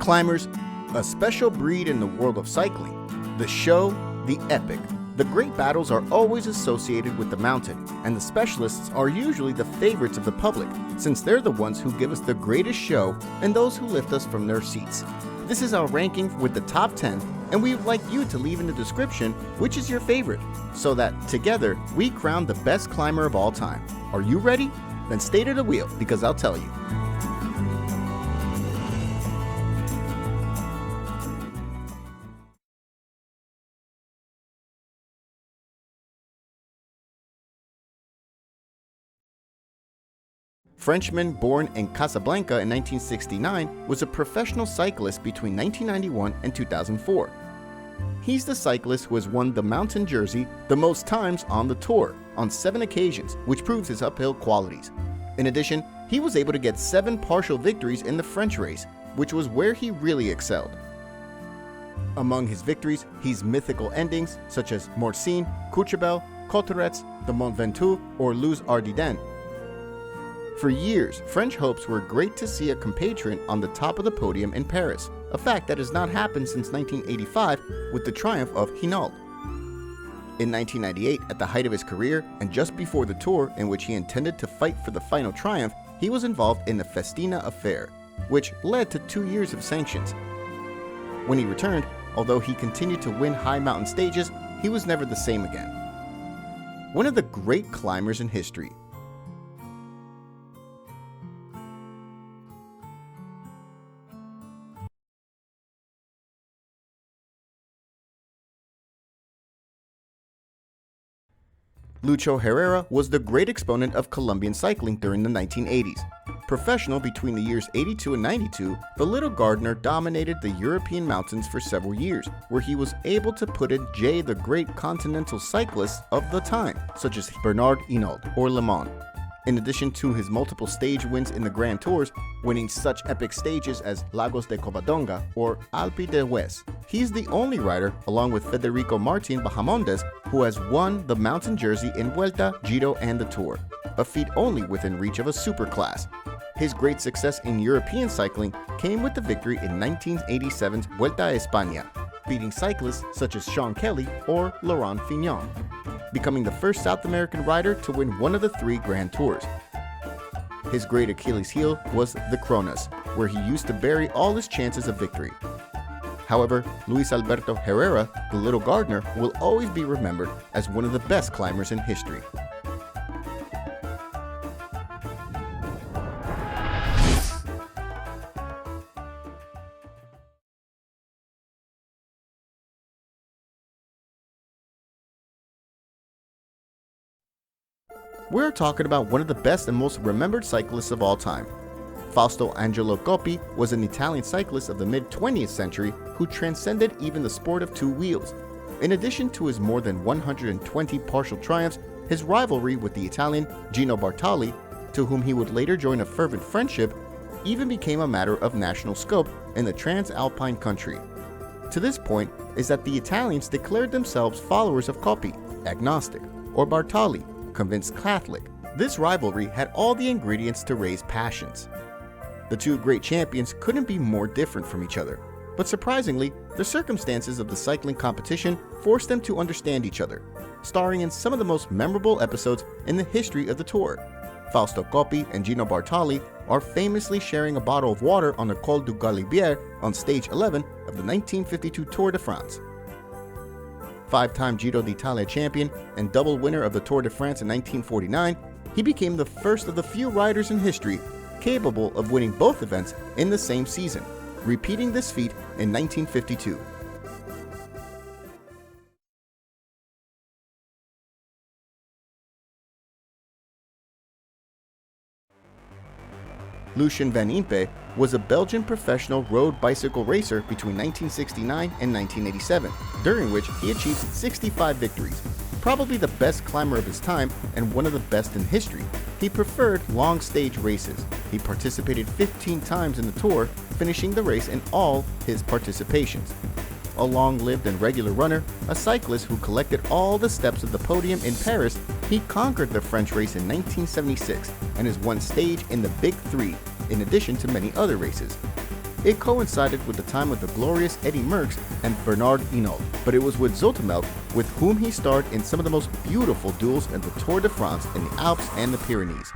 Climbers, a special breed in the world of cycling. The show, the epic. The great battles are always associated with the mountain, and the specialists are usually the favorites of the public, since they're the ones who give us the greatest show and those who lift us from their seats. This is our ranking with the top 10, and we would like you to leave in the description which is your favorite, so that together we crown the best climber of all time. Are you ready? Then stay to the wheel, because I'll tell you. Frenchman born in Casablanca in 1969, was a professional cyclist between 1991 and 2004. He's the cyclist who has won the mountain jersey the most times on the tour, on 7 occasions, which proves his uphill qualities. In addition, he was able to get 7 partial victories in the French race, which was where he really excelled. Among his victories, he's mythical endings such as Morcine, Courchevel, Cauterets, the Mont Ventoux, or Les Ardiden. For years, French hopes were great to see a compatriot on the top of the podium in Paris, a fact that has not happened since 1985 with the triumph of Hinault. In 1998, at the height of his career and just before the tour in which he intended to fight for the final triumph, he was involved in the Festina affair, which led to 2 years of sanctions. When he returned, although he continued to win high mountain stages, he was never the same again. One of the great climbers in history. Lucho Herrera was the great exponent of Colombian cycling during the 1980s. Professional between the years 82 and 92, the little gardener dominated the European mountains for several years, where he was able to put in the great continental cyclists of the time, such as Bernard Hinault or Le Mans. In addition to his multiple stage wins in the Grand Tours, winning such epic stages as Lagos de Covadonga or Alpe d'Huez, he's the only rider, along with Federico Bahamontes, who has won the mountain jersey in Vuelta, Giro, and the Tour, a feat only within reach of a superclass. His great success in European cycling came with the victory in 1987's Vuelta a España, beating cyclists such as Sean Kelly or Laurent Fignon, becoming the first South American rider to win one of the 3 Grand Tours. His great Achilles heel was the Kronos, where he used to bury all his chances of victory. However, Luis Alberto Herrera, the little gardener, will always be remembered as one of the best climbers in history. We're talking about one of the best and most remembered cyclists of all time. Fausto Coppi was an Italian cyclist of the mid-20th century who transcended even the sport of 2 wheels. In addition to his more than 120 partial triumphs, his rivalry with the Italian Gino Bartali, to whom he would later join a fervent friendship, even became a matter of national scope in the Transalpine country. To this point is that the Italians declared themselves followers of Coppi, agnostic, or Bartali, convinced Catholic. This rivalry had all the ingredients to raise passions. The 2 great champions couldn't be more different from each other, but surprisingly, the circumstances of the cycling competition forced them to understand each other, starring in some of the most memorable episodes in the history of the Tour. Fausto Coppi and Gino Bartali are famously sharing a bottle of water on the Col du Galibier on stage 11 of the 1952 Tour de France. 5-time Giro d'Italia champion and double winner of the Tour de France in 1949, he became the first of the few riders in history capable of winning both events in the same season, repeating this feat in 1952. Lucien Van Impe was a Belgian professional road bicycle racer between 1969 and 1987, during which he achieved 65 victories. Probably the best climber of his time and one of the best in history. He preferred long stage races. He participated 15 times in the Tour, finishing the race in all his participations. A long-lived and regular runner, a cyclist who collected all the steps of the podium in Paris, he conquered the French race in 1976 and has won stage in the Big Three, in addition to many other races. It coincided with the time of the glorious Eddy Merckx and Bernard Hinault, but it was with Zoetemelk with whom he starred in some of the most beautiful duels in the Tour de France in the Alps and the Pyrenees.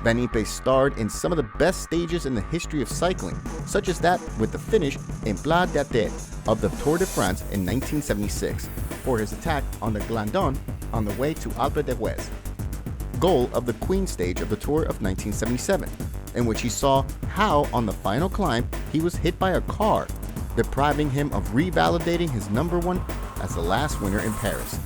Van Impe starred in some of the best stages in the history of cycling, such as that with the finish in Pla d'Atet of the Tour de France in 1976, for his attack on the Glandon on the way to Alpe d'Huez. Goal of the Queen stage of the Tour of 1977, in which he saw how on the final climb he was hit by a car, depriving him of revalidating his number one as the last winner in Paris.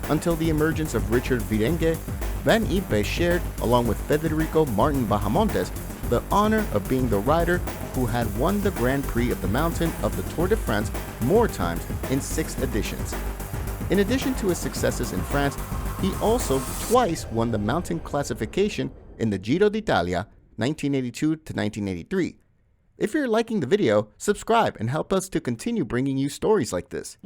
Until the emergence of Richard Virenque, Van Impe shared, along with Federico Bahamontes, the honor of being the rider who had won the Grand Prix of the Mountain of the Tour de France more times in 6 editions. In addition to his successes in France, he also twice won the mountain classification in the Giro d'Italia 1982 to 1983. If you're liking the video, subscribe and help us to continue bringing you stories like this.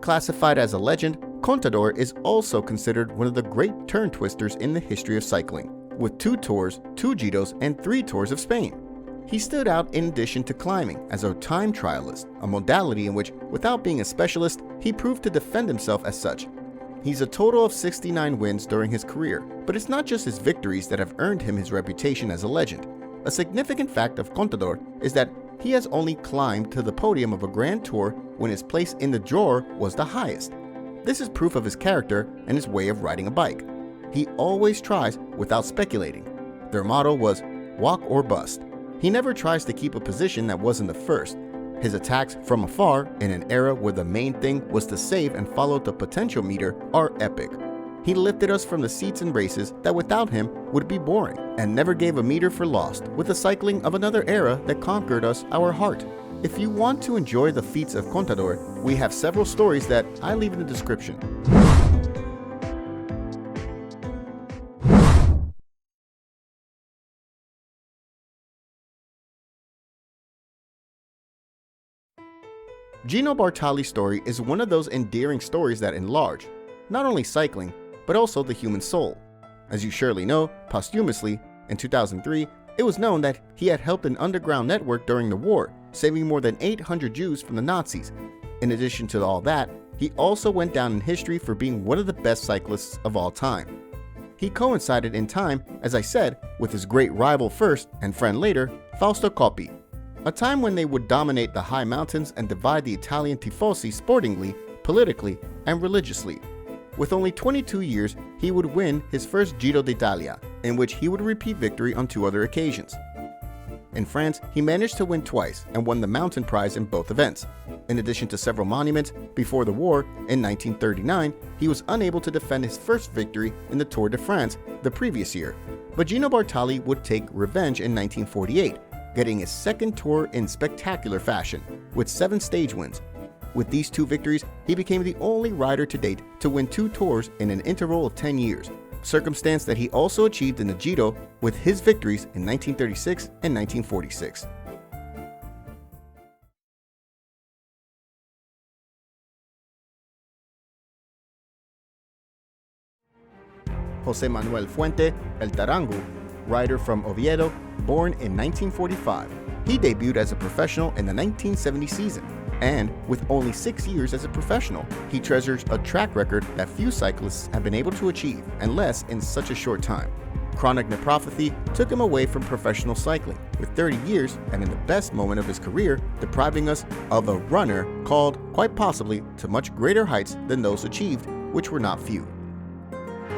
Classified as a legend, Contador is also considered one of the great turn twisters in the history of cycling, with 2 Tours, 2 Giros, and 3 Tours of Spain. He stood out in addition to climbing as a time trialist, a modality in which, without being a specialist, he proved to defend himself as such. He's a total of 69 wins during his career, but it's not just his victories that have earned him his reputation as a legend. A significant fact of Contador is that he has only climbed to the podium of a Grand Tour when his place in the drawer was the highest. This is proof of his character and his way of riding a bike. He always tries without speculating. Their motto was walk or bust. He never tries to keep a position that wasn't the first. His attacks from afar, in an era where the main thing was to save and follow the potential meter, are epic. He lifted us from the seats in races that without him would be boring, and never gave a meter for lost with the cycling of another era that conquered us our heart. If you want to enjoy the feats of Contador, we have several stories that I leave in the description. Gino Bartali's story is one of those endearing stories that enlarge, not only cycling, but also the human soul. As you surely know, posthumously, in 2003, it was known that he had helped an underground network during the war, saving more than 800 Jews from the Nazis. In addition to all that, he also went down in history for being one of the best cyclists of all time. He coincided in time, as I said, with his great rival first and friend later, Fausto Coppi, a time when they would dominate the high mountains and divide the Italian tifosi sportingly, politically, and religiously. With only 22 years, he would win his first Giro d'Italia, in which he would repeat victory on 2 other occasions. In France, he managed to win twice and won the mountain prize in both events. In addition to several monuments, before the war, in 1939, he was unable to defend his first victory in the Tour de France the previous year. But Gino Bartali would take revenge in 1948, getting his second tour in spectacular fashion, with 7 stage wins. With these 2 victories, he became the only rider to date to win 2 tours in an interval of 10 years, circumstance that he also achieved in the Giro with his victories in 1936 and 1946. José Manuel Fuente, el Tarangu, rider from Oviedo, born in 1945. He debuted as a professional in the 1970 season, and with only 6 years as a professional, he treasures a track record that few cyclists have been able to achieve, and less in such a short time. Chronic nephropathy took him away from professional cycling, with 30 years, and in the best moment of his career, depriving us of a runner called, quite possibly, to much greater heights than those achieved, which were not few.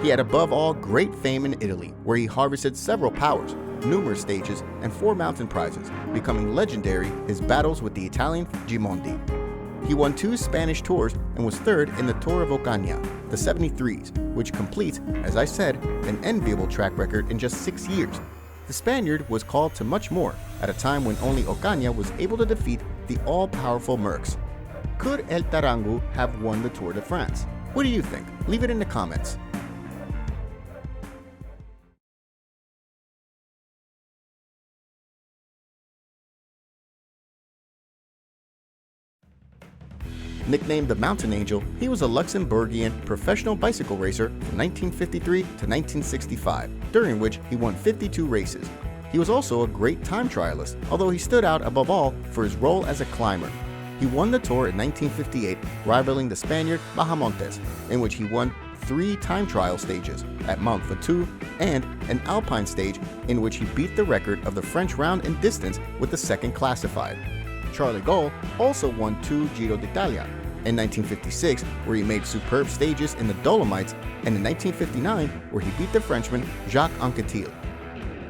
He had above all great fame in Italy, where he harvested several powers, numerous stages, and 4 mountain prizes, becoming legendary his battles with the Italian Gimondi. He won 2 Spanish tours and was 3rd in the Tour of Ocaña, the 73s, which completes, as I said, an enviable track record in just 6 years. The Spaniard was called to much more at a time when only Ocaña was able to defeat the all-powerful Merckx. Could El Tarangu have won the Tour de France? What do you think? Leave it in the comments. Nicknamed the Mountain Angel, he was a Luxembourgian professional bicycle racer from 1953 to 1965, during which he won 52 races. He was also a great time trialist, although he stood out above all for his role as a climber. He won the Tour in 1958, rivaling the Spaniard Bahamontes, in which he won 3 time trial stages at Mont Ventoux and an Alpine stage in which he beat the record of the French round in distance with the second classified. Charly Gaul also won 2 Giro d'Italia, in 1956 where he made superb stages in the Dolomites, and in 1959 where he beat the Frenchman Jacques Anquetil.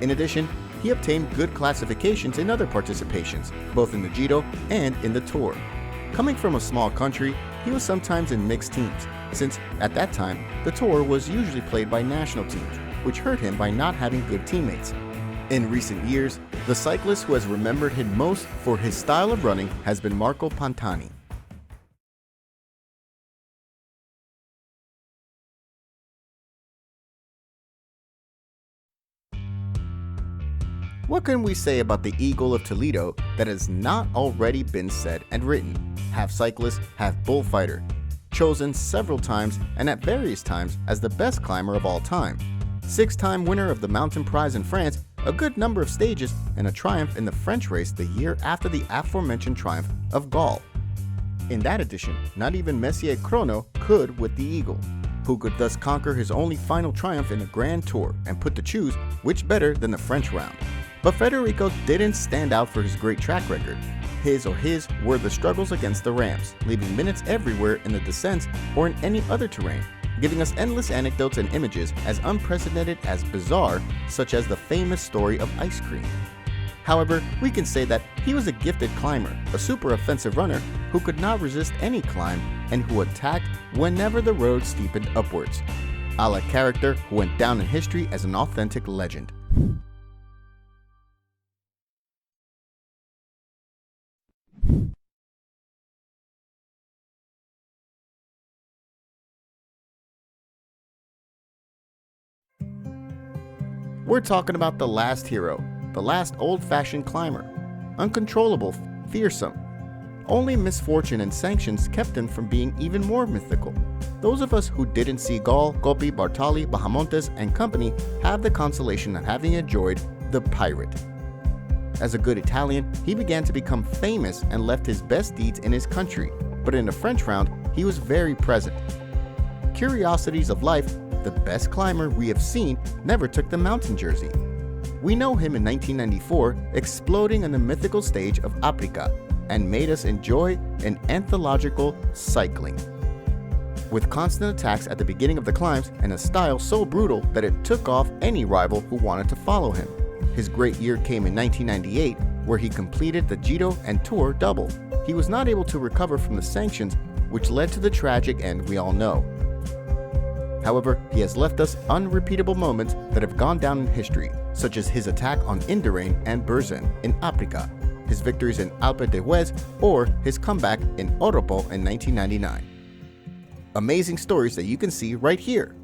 In addition, he obtained good classifications in other participations, both in the Giro and in the Tour. Coming from a small country, he was sometimes in mixed teams, since at that time the Tour was usually played by national teams, which hurt him by not having good teammates. In recent years, the cyclist who has remembered him most for his style of running has been Marco PANTANI. What can we say about the Eagle of Toledo that has not already been said and written? Half cyclist, half bullfighter. Chosen several times and at various times as the best climber of all time. 6-time winner of the Mountain Prize in France, a good number of stages, and a triumph in the French race the year after the aforementioned triumph of Gaul. In that edition, not even Messier Chrono could with the Eagle, who could thus conquer his only final triumph in a Grand Tour and put to choose which better than the French round. But Federico didn't stand out for his great track record. His were the struggles against the ramps, leaving minutes everywhere in the descents or in any other terrain, giving us endless anecdotes and images as unprecedented as bizarre, such as the famous story of ice cream. However, we can say that he was a gifted climber, a super offensive runner who could not resist any climb and who attacked whenever the road steepened upwards. A la character who went down in history as an authentic legend. We're talking about the last hero, the last old-fashioned climber. Uncontrollable, fearsome. Only misfortune and sanctions kept him from being even more mythical. Those of us who didn't see Gaul, Coppi, Bartali, Bahamontes, and company have the consolation of having enjoyed the pirate. As a good Italian, he began to become famous and left his best deeds in his country, but in the French round, he was very present. Curiosities of life, the best climber we have seen never took the mountain jersey. We know him in 1994 exploding on the mythical stage of Africa and made us enjoy an anthological cycling. With constant attacks at the beginning of the climbs and a style so brutal that it took off any rival who wanted to follow him. His great year came in 1998 where he completed the Giro and Tour double. He was not able to recover from the sanctions, which led to the tragic end we all know. However, he has left us unrepeatable moments that have gone down in history, such as his attack on Indurain and Berzen in Africa, his victories in Alpe d'Huez, or his comeback in Oropo in 1999. Amazing stories that you can see right here.